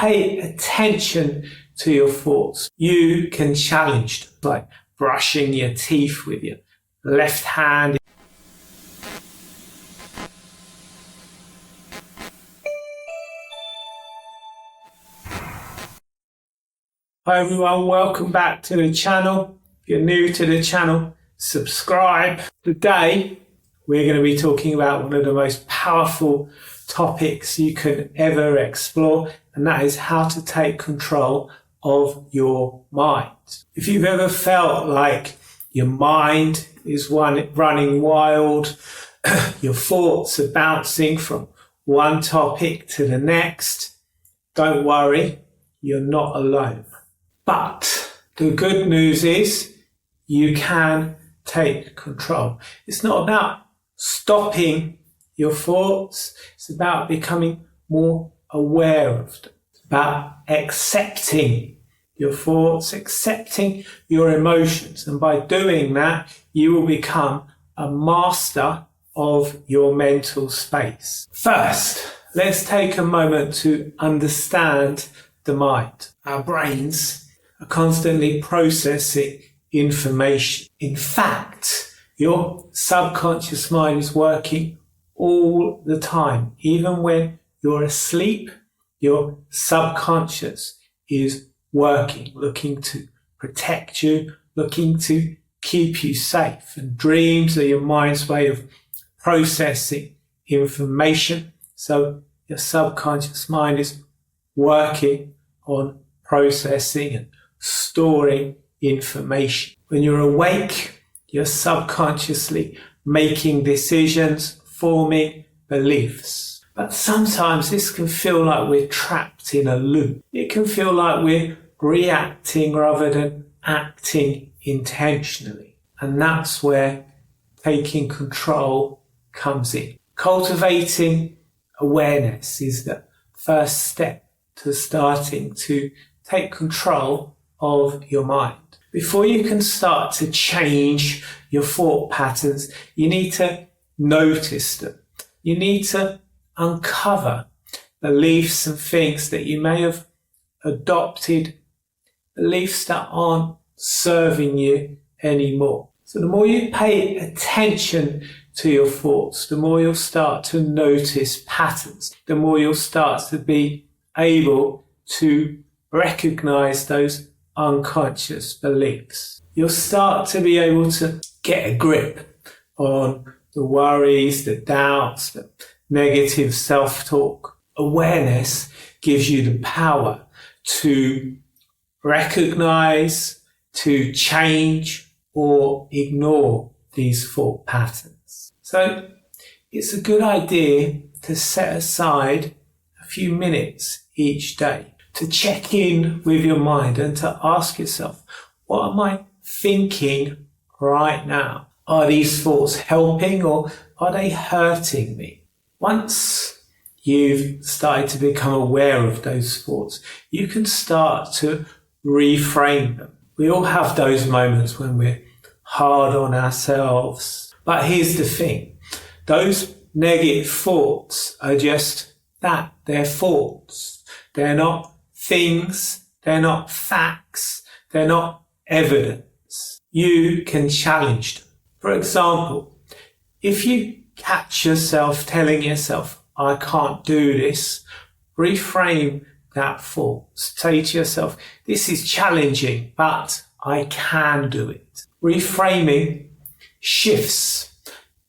pay attention to your thoughts, you can challenge them, like brushing your teeth with your left hand. Hi everyone, welcome back to the channel. If you're new to the channel, subscribe. Today, we're going to be talking about one of the most powerful topics you could ever explore, and that is how to take control of your mind. If you've ever felt like your mind is running wild, your thoughts are bouncing from one topic to the next, don't worry, you're not alone. But the good news is you can take control. It's not about stopping your thoughts. It's about becoming more aware of them. It's about accepting your thoughts, accepting your emotions. And by doing that, you will become a master of your mental space. First, let's take a moment to understand the mind. Our brains are constantly processing information. In fact, your subconscious mind is working all the time. Even when you're asleep, your subconscious is working, looking to protect you, looking to keep you safe. And dreams are your mind's way of processing information. So your subconscious mind is working on processing and storing information. When you're awake, you're subconsciously making decisions, forming beliefs. But sometimes this can feel like we're trapped in a loop. It can feel like we're reacting rather than acting intentionally. And that's where taking control comes in. Cultivating awareness is the first step to starting to take control of your mind. Before you can start to change your thought patterns, you need to notice them. You need to uncover beliefs and things that you may have adopted, beliefs that aren't serving you anymore. So the more you pay attention to your thoughts, the more you'll start to notice patterns, the more you'll start to be able to recognize those unconscious beliefs. You'll start to be able to get a grip on the worries, the doubts, the negative self-talk. Awareness gives you the power to recognize, to change, or ignore these thought patterns. So it's a good idea to set aside a few minutes each day to check in with your mind and to ask yourself, what am I thinking right now? Are these thoughts helping or are they hurting me? Once you've started to become aware of those thoughts, you can start to reframe them. We all have those moments when we're hard on ourselves. But here's the thing. Those negative thoughts are just that. They're thoughts. They're not things, they're not facts, they're not evidence. You can challenge them. For example, if you catch yourself telling yourself, I can't do this, reframe that thought. Say to yourself, this is challenging, but I can do it. Reframing shifts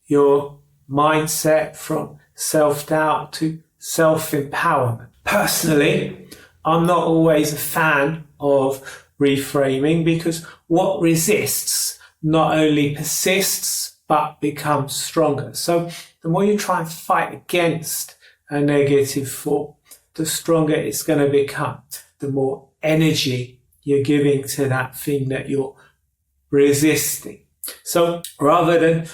your mindset from self-doubt to self-empowerment. Personally, I'm not always a fan of reframing because what resists not only persists but becomes stronger. So the more you try and fight against a negative thought, the stronger it's going to become. The more energy you're giving to that thing that you're resisting. So rather than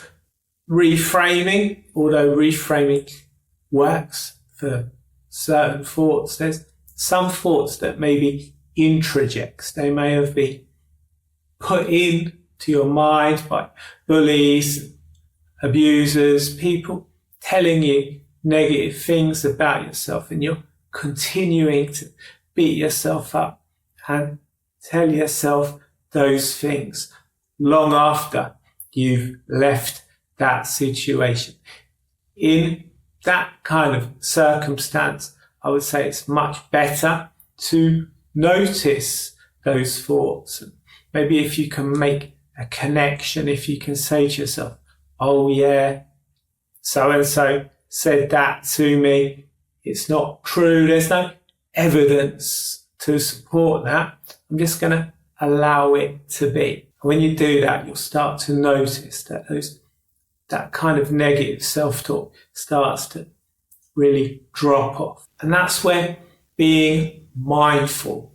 reframing, although reframing works for certain thoughts, there's some thoughts that may be introjects. They may have been put in to your mind by bullies, abusers, people telling you negative things about yourself, and you're continuing to beat yourself up and tell yourself those things long after you've left that situation. In that kind of circumstance, I would say it's much better to notice those thoughts. Maybe if you can make a connection, if you can say to yourself, oh yeah, so-and-so said that to me. It's not true. There's no evidence to support that. I'm just going to allow it to be. When you do that, you'll start to notice that that kind of negative self-talk starts to really drop off. And that's where being mindful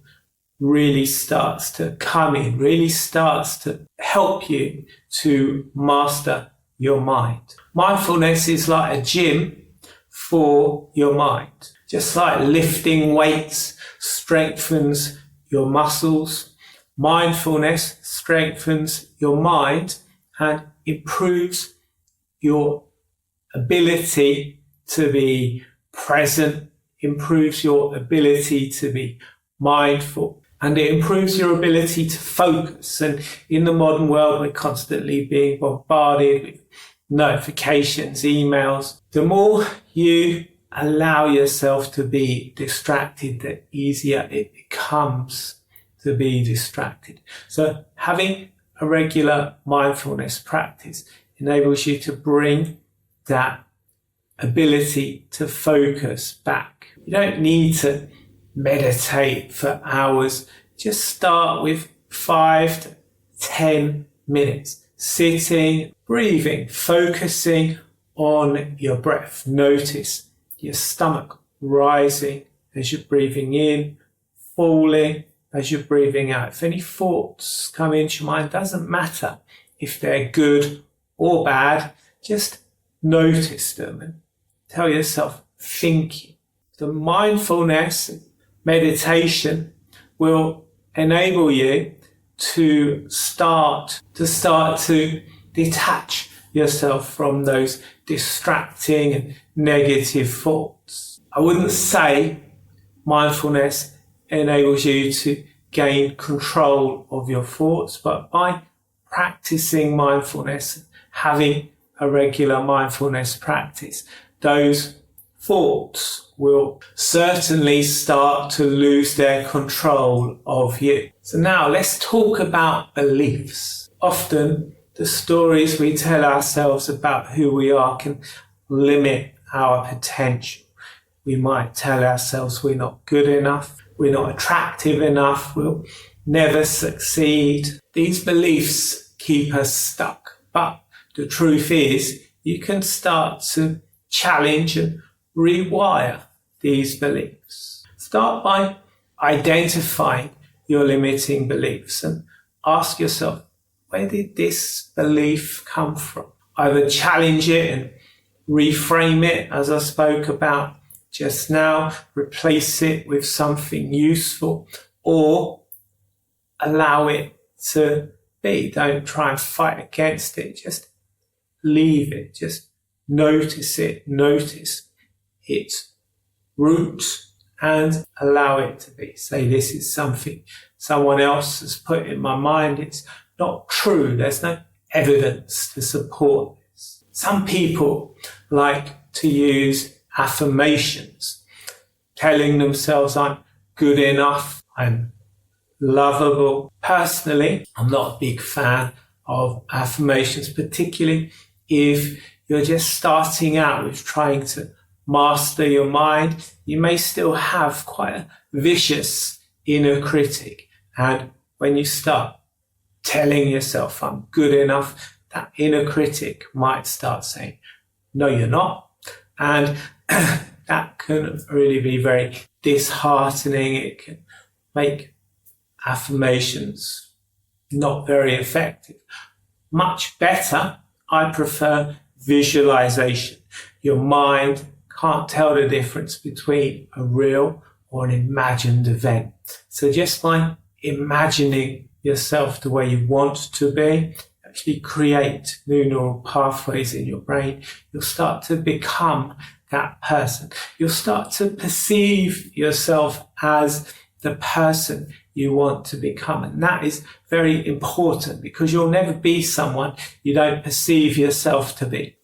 really starts to come in, really starts to help you to master your mind. Mindfulness is like a gym for your mind. Just like lifting weights strengthens your muscles, mindfulness strengthens your mind and improves your ability to be present, improves your ability to be mindful, and it improves your ability to focus. And in the modern world, we're constantly being bombarded with notifications, emails. The more you allow yourself to be distracted, the easier it becomes to be distracted. So having a regular mindfulness practice enables you to bring that ability to focus back. You don't need to meditate for hours. Just start with 5 to 10 minutes, sitting, breathing, focusing on your breath. Notice your stomach rising as you're breathing in, falling as you're breathing out. If any thoughts come into your mind, doesn't matter if they're good or bad, just notice them and tell yourself, thinking. The mindfulness meditation will enable you to start to detach yourself from those distracting and negative thoughts. I wouldn't say mindfulness enables you to gain control of your thoughts, but by practicing mindfulness, having a regular mindfulness practice, those thoughts will certainly start to lose their control of you. So now let's talk about beliefs. Often the stories we tell ourselves about who we are can limit our potential. We might tell ourselves we're not good enough, we're not attractive enough, we'll never succeed. These beliefs keep us stuck. But the truth is, you can start to challenge and rewire these beliefs. Start by identifying your limiting beliefs and ask yourself, where did this belief come from? Either challenge it and reframe it, as I spoke about just now, replace it with something useful, or allow it to be. Don't try and fight against it. Just leave it. Just notice it. Notice its roots and allow it to be. Say, this is something someone else has put in my mind. It's not true. There's no evidence to support this. Some people like to use affirmations, telling themselves, I'm good enough, I'm lovable. Personally, I'm not a big fan of affirmations, particularly if you're just starting out with trying to master your mind. You may still have quite a vicious inner critic. And when you start telling yourself, I'm good enough, that inner critic might start saying, no, you're not. And that can really be very disheartening. It can make affirmations not very effective. Much better, I prefer visualization. Your mind can't tell the difference between a real or an imagined event. So just by imagining yourself the way you want to be, actually create new neural pathways in your brain, you'll start to become that person. You'll start to perceive yourself as the person you want to become. And that is very important because you'll never be someone you don't perceive yourself to be.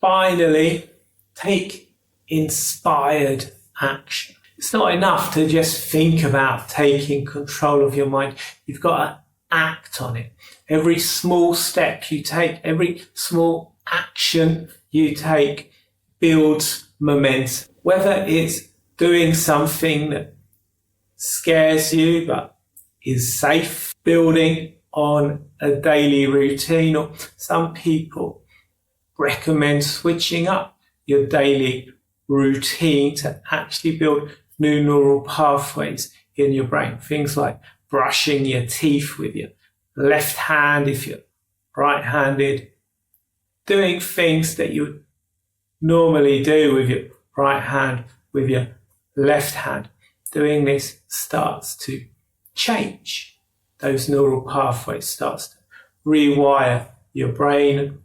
Finally, take inspired action. It's not enough to just think about taking control of your mind. You've got to act on it. Every small step you take, every small action you take builds momentum. Whether it's doing something that scares you but is safe, building on a daily routine, or some people recommend switching up your daily routine to actually build new neural pathways in your brain. Things like brushing your teeth with your left hand if you're right-handed, doing things that you would normally do with your right hand with your left hand. Doing this starts to change those neural pathways, starts to rewire your brain,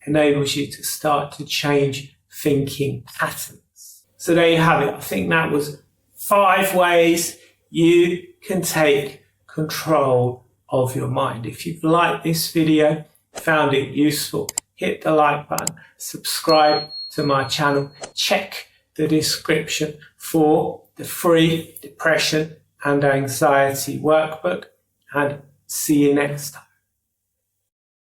enables you to start to change thinking patterns. So there you have it. I think that was 5 ways you can take control of your mind. If you've liked this video, found it useful, hit the like button, subscribe to my channel, check the description for the free depression and anxiety workbook, and see you next time.